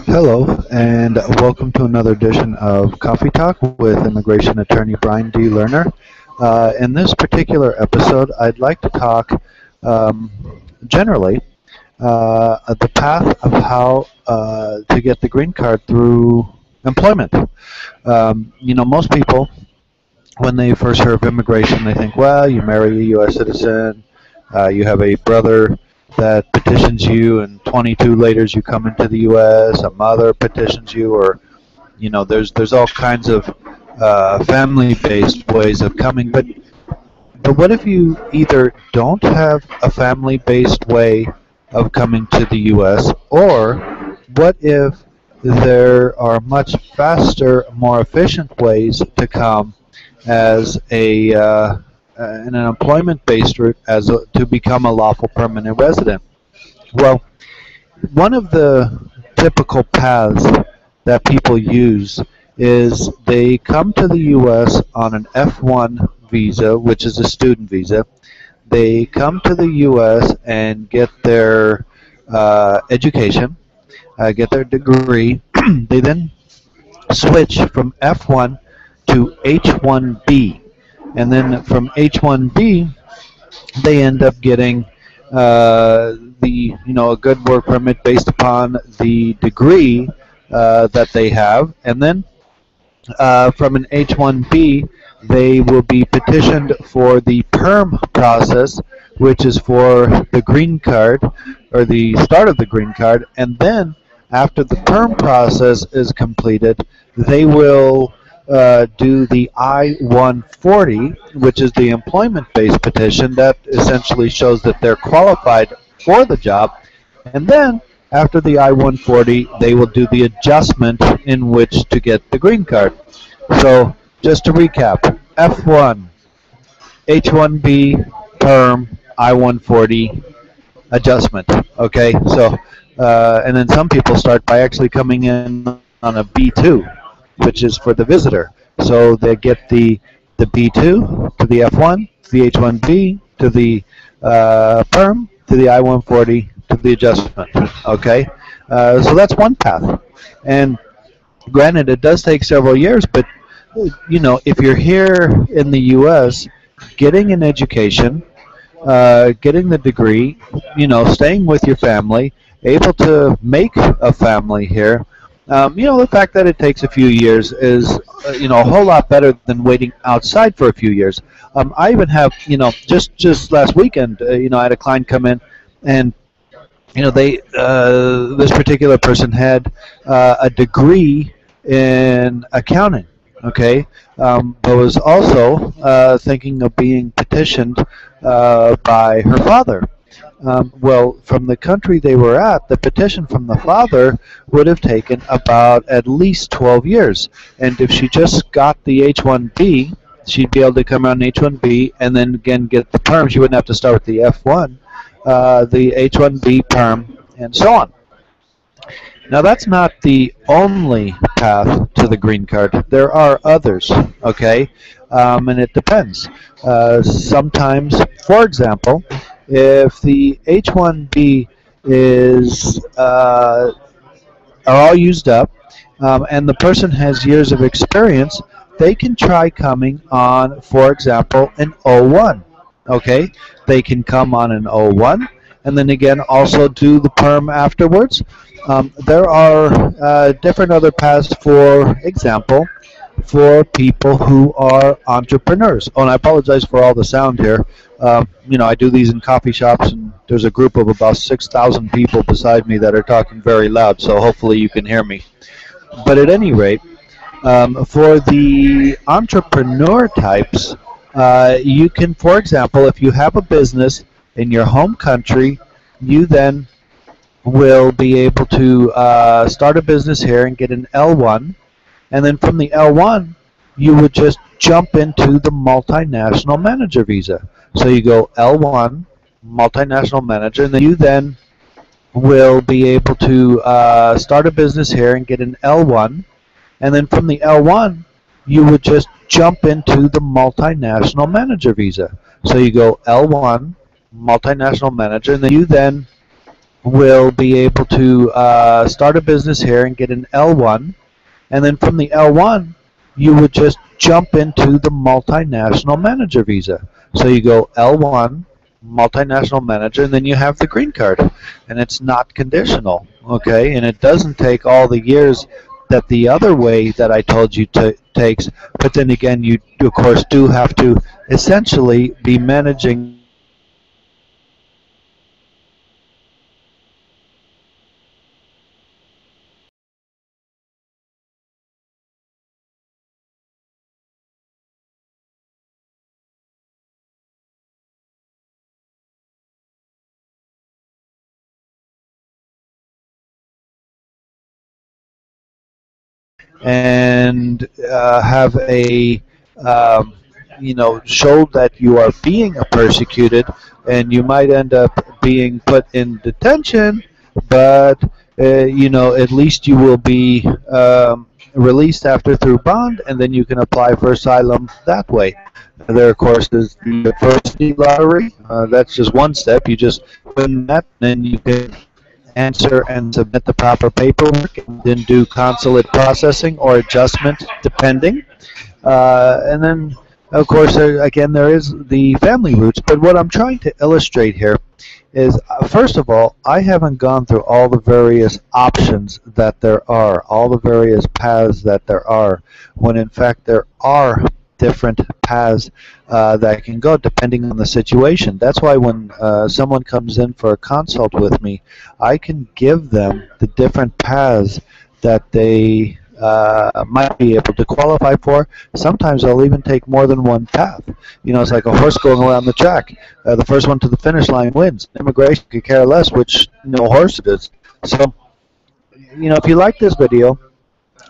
Hello, and welcome to another edition of Coffee Talk with immigration attorney Brian D. Lerner. In this particular episode, I'd like to talk um, generally the path of how to get the green card through employment. Most people, when they first hear of immigration, they think, well, you marry a U.S. citizen, you have a brother that petitions you, and 22 later you come into the U.S., a mother petitions you, or, there's all kinds of family-based ways of coming. But what if you either don't have a family-based way of coming to the U.S., or what if there are much faster, more efficient ways to come as an employment-based route to become a lawful permanent resident? Well, one of the typical paths that people use is they come to the U.S. on an F1 visa, which is a student visa. They come to the U.S. and get their education, get their degree. They then switch from F1 to H1B, and then from H1B they end up getting a good work permit based upon the degree that they have, and then from an H1B they will be petitioned for the perm process, which is for the green card or the start of the green card, and then after the perm process is completed, they will do the I-140, which is the employment-based petition that essentially shows that they're qualified for the job. And then, after the I-140, they will do the adjustment in which to get the green card. So, just to recap, F1, H-1B, perm, I-140, adjustment. Okay, so, and then some people start by actually coming in on a B2, which is for the visitor. So they get the B2 to the F1 to the H1B to the perm to the I-140 to the adjustment. Okay, so that's one path. And granted, it does take several years, but if you're here in the U.S., getting an education, getting the degree, staying with your family, able to make a family here. The fact that it takes a few years is, a whole lot better than waiting outside for a few years. I even have, just last weekend, I had a client come in, and this particular person had a degree in accounting. Okay, but was also thinking of being petitioned by her father. Well, from the country they were at, the petition from the father would have taken about at least 12 years. And if she just got the H-1B, she'd be able to come around H-1B and then again get the perm. She wouldn't have to start with the F1, the H-1B perm, and so on. Now, that's not the only path to the green card. There are others, okay? And it depends. Sometimes, for example, if the H-1B are all used up, and the person has years of experience, they can try coming on, for example, an O1. Okay, they can come on an O1, and then again also do the perm afterwards. There are different other paths, for example, for people who are entrepreneurs. Oh, and I apologize for all the sound here. I do these in coffee shops, and there's a group of about 6,000 people beside me that are talking very loud, so hopefully you can hear me. But at any rate, for the entrepreneur types, you can, for example, if you have a business in your home country, you then will be able to start a business here and get an L1, and then from the L1 you would just jump into the multinational manager visa. So you go L1, multinational manager, and then you then will be able to start a business here and get an L1, and then from the L1 you would just jump into the multinational manager visa. So you go L1, multinational manager, and then you then will be able to start a business here and get an L1, and then from the L1, you would just jump into the multinational manager visa. So you go L1, multinational manager, and then you have the green card, and it's not conditional, okay? And it doesn't take all the years that the other way that I told you takes. But then again, you of course do have to essentially be managing the business and have a show that you are being persecuted, and you might end up being put in detention, but at least you will be released after through bond, and then you can apply for asylum that way. There, of course, is the diversity lottery. That's just one step. You just win that, and then you can answer and submit the proper paperwork, and then do consulate processing or adjustment, depending. And then, of course, again, there is the family roots. But what I'm trying to illustrate here is, first of all, I haven't gone through all the various options that there are, all the various paths that there are, when in fact there are different paths that can go depending on the situation. That's why when someone comes in for a consult with me, I can give them the different paths that they might be able to qualify for. Sometimes I'll even take more than one path. It's like a horse going around the track. The first one to the finish line wins. Immigration could care less which horse it is. So, if you like this video,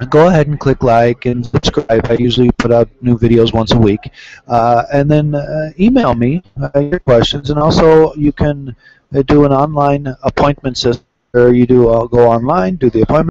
go ahead and click like and subscribe. I usually put out new videos once a week. And then email me your questions. And also, you can do an online appointment system where you go online, do the appointment.